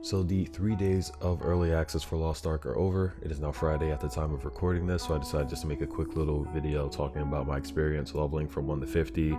So the 3 days of early access for Lost Ark are over. It is now Friday at the time of recording this, so I decided just to make a quick little video talking about my experience leveling from 1 to 50,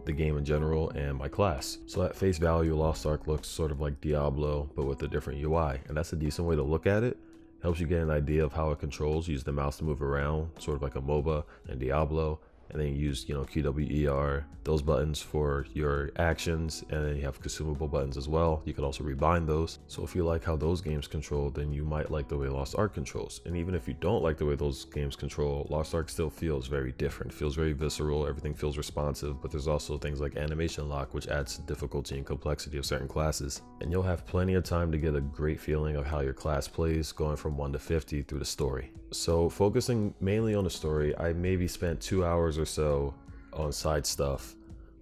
the game in general, and my class. So at face value, Lost Ark looks sort of like Diablo, but with a different UI, and that's a decent way to look at it. Helps you get an idea of how it controls. Use the mouse to move around, sort of like a MOBA and Diablo. And then you use, QWER, those buttons for your actions, and then you have consumable buttons as well. You could also rebind those. So if you like how those games control, then you might like the way Lost Ark controls. And even if you don't like the way those games control, Lost Ark still feels very different. It feels very visceral, everything feels responsive, but there's also things like animation lock, which adds to difficulty and complexity of certain classes. And you'll have plenty of time to get a great feeling of how your class plays, going from 1 to 50 through the story. So focusing mainly on the story, I maybe spent 2 hours or so on side stuff,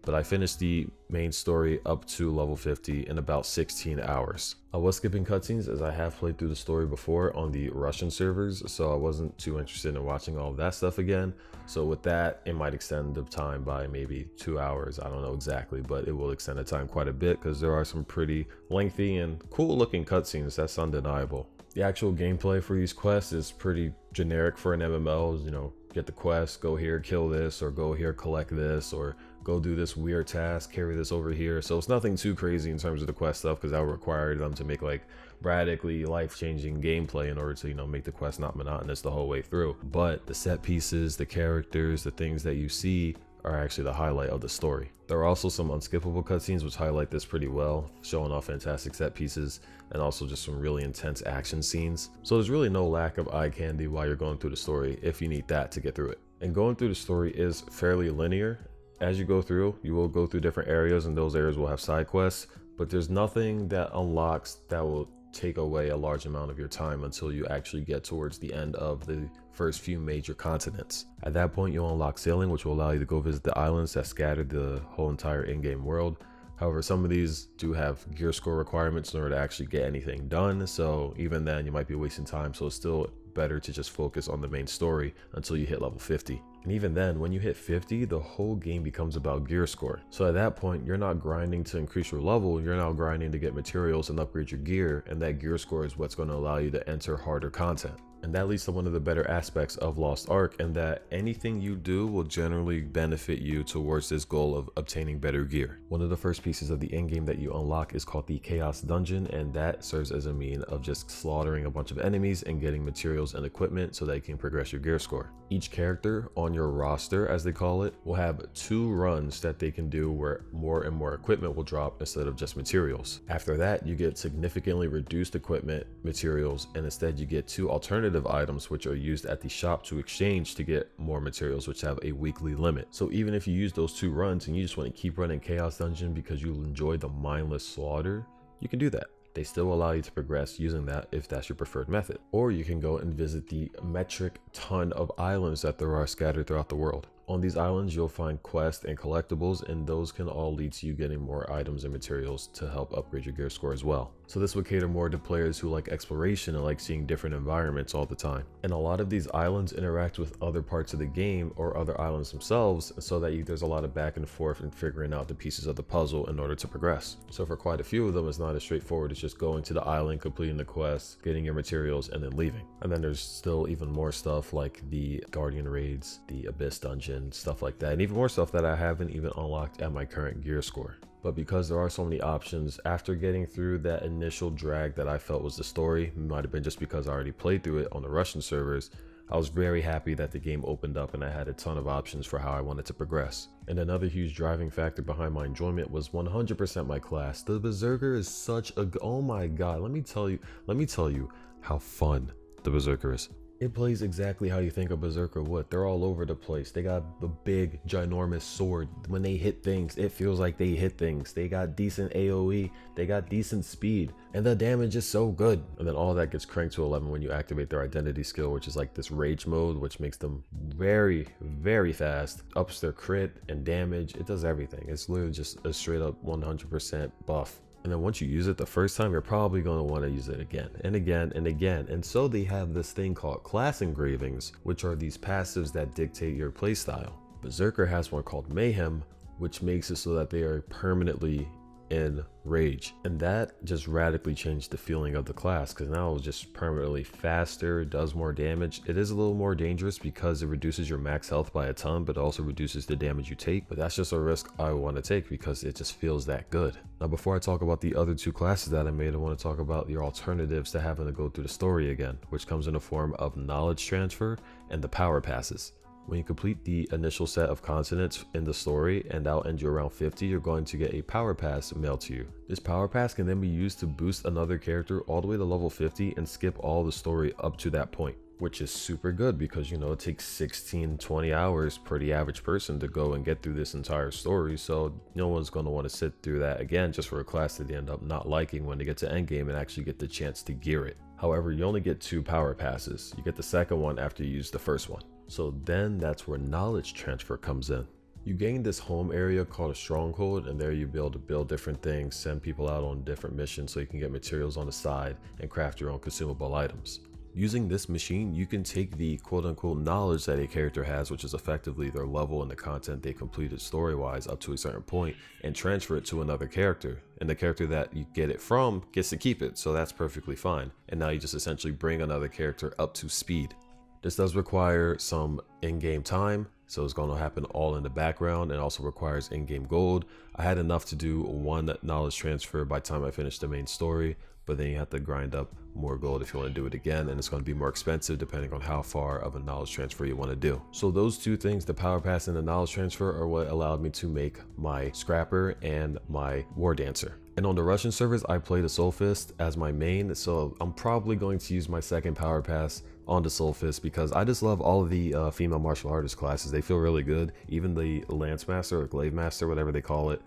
but I finished the main story up to level 50 in about 16 hours. I was skipping cutscenes as I have played through the story before on the Russian servers, so I wasn't too interested in watching all of that stuff again. So with that, it might extend the time by maybe 2 hours. I don't know exactly, but it will extend the time quite a bit because there are some pretty lengthy and cool looking cutscenes. That's undeniable. The actual gameplay for these quests is pretty generic for an MMO. Get the quest, go here, kill this, or go here, collect this, or go do this weird task, carry this over here. So it's nothing too crazy in terms of the quest stuff, because that would require them to make like radically life-changing gameplay in order to, make the quest not monotonous the whole way through. But the set pieces, the characters, the things that you see are actually the highlight of the story. There are also some unskippable cutscenes which highlight this pretty well, showing off fantastic set pieces and also just some really intense action scenes. So there's really no lack of eye candy while you're going through the story if you need that to get through it. And going through the story is fairly linear. As you go through, you will go through different areas, and those areas will have side quests, but there's nothing that unlocks that will take away a large amount of your time until you actually get towards the end of the first few major continents. At that point, you'll unlock sailing, which will allow you to go visit the islands that scattered the whole entire in-game world. However, some of these do have gear score requirements in order to actually get anything done, so even then you might be wasting time. So it's still better to just focus on the main story until you hit level 50. And even then, when you hit 50, the whole game becomes about gear score. So at that point, you're not grinding to increase your level, you're now grinding to get materials and upgrade your gear, and that gear score is what's going to allow you to enter harder content. And that leads to one of the better aspects of Lost Ark, and that anything you do will generally benefit you towards this goal of obtaining better gear. One of the first pieces of the endgame that you unlock is called the Chaos Dungeon, and that serves as a mean of just slaughtering a bunch of enemies and getting materials and equipment so that you can progress your gear score. Each character on your roster, as they call it, will have 2 runs that they can do where more and more equipment will drop instead of just materials. After that, you get significantly reduced equipment, materials, and instead you get 2 alternative items which are used at the shop to exchange to get more materials, which have a weekly limit. So even if you use those 2 runs and you just want to keep running Chaos Dungeon because you enjoy the mindless slaughter, you can do that. They still allow you to progress using that if that's your preferred method. Or you can go and visit the metric ton of islands that there are scattered throughout the world. On these islands, you'll find quests and collectibles, and those can all lead to you getting more items and materials to help upgrade your gear score as well. So this would cater more to players who like exploration and like seeing different environments all the time. And a lot of these islands interact with other parts of the game or other islands themselves, so that there's a lot of back and forth and figuring out the pieces of the puzzle in order to progress. So for quite a few of them, it's not as straightforward as just going to the island, completing the quest, getting your materials, and then leaving. And then there's still even more stuff like the Guardian raids, the Abyss dungeon, stuff like that, and even more stuff that I haven't even unlocked at my current gear score. But because there are so many options, after getting through that initial drag that I felt was the story, might have been just because I already played through it on the Russian servers, I was very happy that the game opened up and I had a ton of options for how I wanted to progress. And another huge driving factor behind my enjoyment was 100% my class. The Berserker is such a, oh my god, let me tell you how fun the Berserker is. It plays exactly how you think a Berserker would. They're all over the place. They got the big, ginormous sword. When they hit things, it feels like they hit things. They got decent AoE. They got decent speed. And the damage is so good. And then all that gets cranked to 11 when you activate their identity skill, which is like this rage mode, which makes them very, very fast. Ups their crit and damage. It does everything. It's literally just a straight up 100% buff. And then once you use it the first time, you're probably going to want to use it again and again and again. And so they have this thing called class engravings, which are these passives that dictate your playstyle. Berserker has one called Mayhem, which makes it so that they are permanently in Rage, and that just radically changed the feeling of the class, because now it's just permanently faster, does more damage. It is a little more dangerous because it reduces your max health by a ton, but also reduces the damage you take, but that's just a risk I want to take because it just feels that good. Now before I talk about the other two classes that I made, I want to talk about your alternatives to having to go through the story again, which comes in the form of knowledge transfer and the power passes. When you complete the initial set of continents in the story, and that'll end you around 50, you're going to get a power pass mailed to you. This power pass can then be used to boost another character all the way to level 50 and skip all the story up to that point, which is super good because, you know, it takes 16-20 hours per the average person to go and get through this entire story, so no one's going to want to sit through that again just for a class that they end up not liking when they get to endgame and actually get the chance to gear it. However, you only get 2 power passes. You get the second one after you use the first one. So then that's where knowledge transfer comes in. You gain this home area called a stronghold, and there you be able to build different things, send people out on different missions so you can get materials on the side and craft your own consumable items. Using this machine, you can take the quote-unquote knowledge that a character has, which is effectively their level and the content they completed story-wise up to a certain point, and transfer it to another character. And the character that you get it from gets to keep it, so that's perfectly fine. And now you just essentially bring another character up to speed. This does require some in-game time, so it's going to happen all in the background, and also requires in-game gold. I had enough to do 1 knowledge transfer by the time I finished the main story, but then you have to grind up more gold if you want to do it again, and it's going to be more expensive depending on how far of a knowledge transfer you want to do. So those 2 things, the power pass and the knowledge transfer, are what allowed me to make my scrapper and my war dancer. And on the Russian servers, I play the Soul Fist as my main, so I'm probably going to use my second power pass on the Soul Fist because I just love all of the female martial artist classes. They feel really good. Even the Lance Master or Glaive Master, whatever they call it.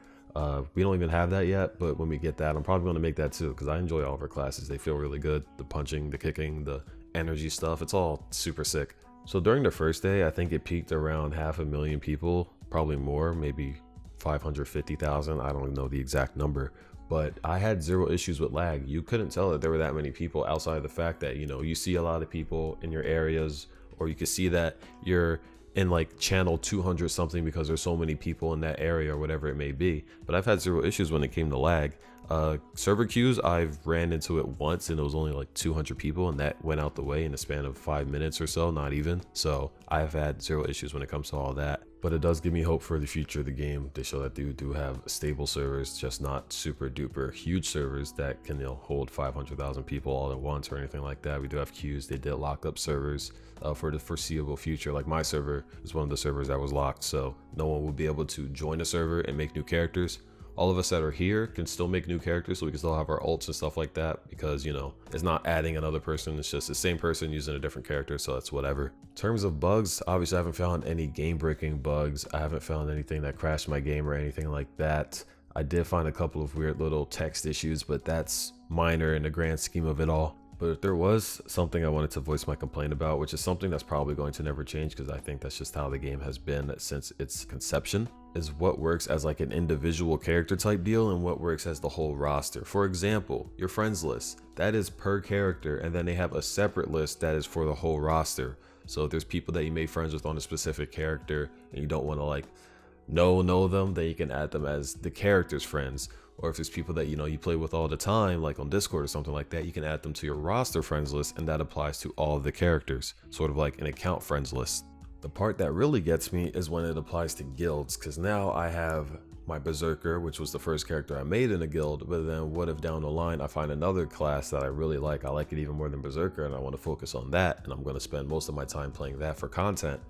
We don't even have that yet, but when we get that, I'm probably going to make that too because I enjoy all of our classes. They feel really good. The punching, the kicking, the energy stuff, it's all super sick. So during the first day, I think it peaked around 500,000 people, probably more, maybe 550,000. I don't know the exact number. But I had 0 issues with lag. You couldn't tell that there were that many people outside of the fact that, you know, you see a lot of people in your areas, or you could see that you're in like channel 200 something because there's so many people in that area or whatever it may be. But I've had 0 issues when it came to lag. Server queues, I've ran into it once and it was only like 200 people, and that went out the way in the span of 5 minutes or so, not even. So I've had 0 issues when it comes to all that. But it does give me hope for the future of the game. They show that they do have stable servers, just not super duper huge servers that can, you know, hold 500,000 people all at once or anything like that. We do have queues. They did lock up servers for the foreseeable future. Like my server is one of the servers that was locked, so no one will be able to join a server and make new characters. All of us that are here can still make new characters, so we can still have our ults and stuff like that, because, you know, it's not adding another person, it's just the same person using a different character, so that's whatever. In terms of bugs, obviously I haven't found any game-breaking bugs. I haven't found anything that crashed my game or anything like that. I did find a couple of weird little text issues, but that's minor in the grand scheme of it all. But if there was something I wanted to voice my complaint about, which is something that's probably going to never change because I think that's just how the game has been since its conception, is what works as like an individual character type deal and what works as the whole roster. For example, your friends list, that is per character, and then they have a separate list that is for the whole roster. So if there's people that you made friends with on a specific character and you don't want to like know them, then you can add them as the character's friends. Or if there's people that, you know, you play with all the time, like on Discord or something like that, you can add them to your roster friends list, and that applies to all of the characters, sort of like an account friends list. The part that really gets me is when it applies to guilds, because now I have my Berserker, which was the first character I made in a guild, but then what if down the line I find another class that I really like, I like it even more than Berserker, and I want to focus on that, and I'm going to spend most of my time playing that for content.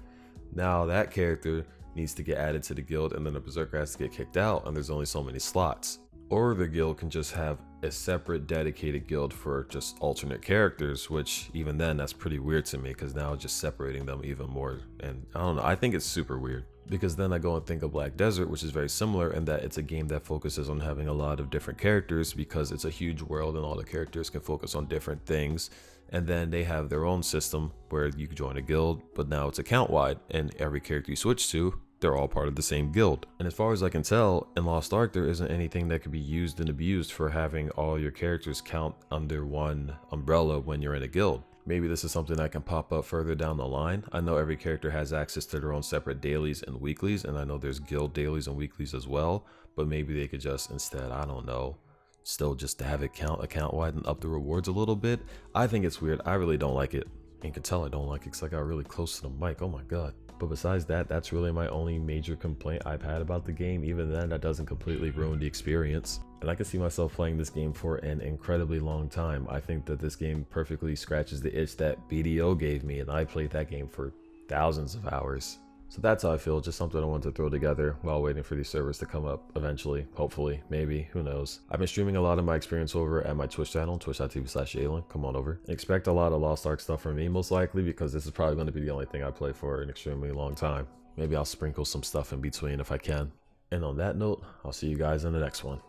Now that character needs to get added to the guild, and then the Berserker has to get kicked out, and there's only so many slots. Or the guild can just have a separate dedicated guild for just alternate characters, which even then that's pretty weird to me, because now just separating them even more, and I don't know, I think it's super weird. Because then I go and think of Black Desert, which is very similar in that it's a game that focuses on having a lot of different characters because it's a huge world and all the characters can focus on different things. And then they have their own system where you can join a guild, but now it's account wide, and every character you switch to, they're all part of the same guild. And as far as I can tell, in Lost Ark, there isn't anything that could be used and abused for having all your characters count under one umbrella when you're in a guild. Maybe this is something that can pop up further down the line. I know every character has access to their own separate dailies and weeklies, and I know there's guild dailies and weeklies as well, but maybe they could just instead, I don't know, still just have it count account-wide and up the rewards a little bit. I think it's weird. I really don't like it. You can tell I don't like it because I got really close to the mic. Oh my god. But besides that, that's really my only major complaint I've had about the game. Even then, that doesn't completely ruin the experience. And I can see myself playing this game for an incredibly long time. I think that this game perfectly scratches the itch that BDO gave me, and I played that game for thousands of hours. So that's how I feel, just something I wanted to throw together while waiting for these servers to come up eventually, hopefully, maybe, who knows. I've been streaming a lot of my experience over at my Twitch channel, twitch.tv/Jalen, come on over. Expect a lot of Lost Ark stuff from me most likely, because this is probably going to be the only thing I play for an extremely long time. Maybe I'll sprinkle some stuff in between if I can. And on that note, I'll see you guys in the next one.